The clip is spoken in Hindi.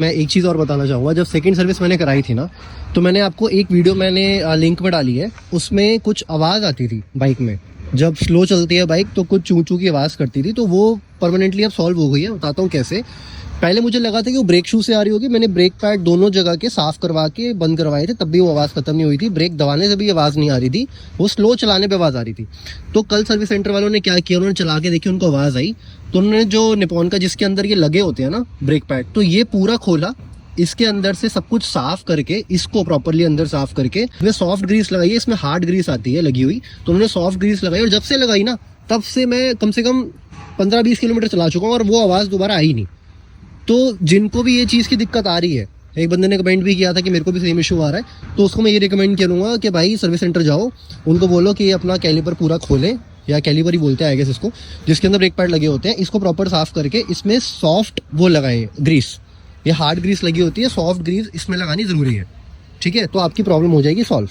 मैं एक चीज़ और बताना चाहूँगा, जब सेकंड सर्विस मैंने कराई थी ना, तो मैंने आपको एक वीडियो मैंने लिंक में डाली है, उसमें कुछ आवाज़ आती थी बाइक में। जब स्लो चलती है बाइक तो कुछ चूं चूं की आवाज़ करती थी, तो वो परमानेंटली अब सॉल्व हो गई है। बताता हूँ कैसे। पहले मुझे लगा था कि वो ब्रेक शू से आ रही होगी, मैंने ब्रेक पैड दोनों जगह के साफ करवा के बंद करवाए थे, तब भी वो आवाज़ खत्म नहीं हुई थी। ब्रेक दबाने से भी आवाज़ नहीं आ रही थी, वो स्लो चलाने पे आवाज़ आ रही थी। तो कल सर्विस सेंटर वालों ने क्या किया, उन्होंने चला के देखी, उनको आवाज़ आई, तो उन्होंने जो निपॉन का जिसके अंदर ये लगे होते हैं ना ब्रेक पैड, तो ये पूरा खोला, इसके अंदर से सब कुछ साफ करके, इसको प्रॉपरली अंदर साफ करके इसमें सॉफ्ट ग्रीस लगाई है। इसमें हार्ड ग्रीस आती है लगी हुई, तो उन्होंने सॉफ्ट ग्रीस लगाई, और जब से लगाई ना तब से मैं कम से कम 15-20 किलोमीटर चला चुका हूँ और वो आवाज़ दोबारा आई नहीं। तो जिनको भी ये चीज़ की दिक्कत आ रही है, एक बंदे ने कमेंट भी किया था कि मेरे को भी सेम इशू आ रहा है, तो उसको मैं ये रिकमेंड करूँगा कि भाई सर्विस सेंटर जाओ, उनको बोलो कि अपना कैलिपर पूरा खोलें, या कैलिपर ही बोलते हैं आई गेस इसको, जिसके अंदर ब्रेक पैड लगे होते हैं, इसको प्रॉपर साफ करके इसमें सॉफ्ट वो लगाएं ग्रीस। ये हार्ड ग्रीस लगी होती है, सॉफ्ट ग्रीस इसमें लगानी ज़रूरी है। ठीक है, तो आपकी प्रॉब्लम हो जाएगी सॉल्व।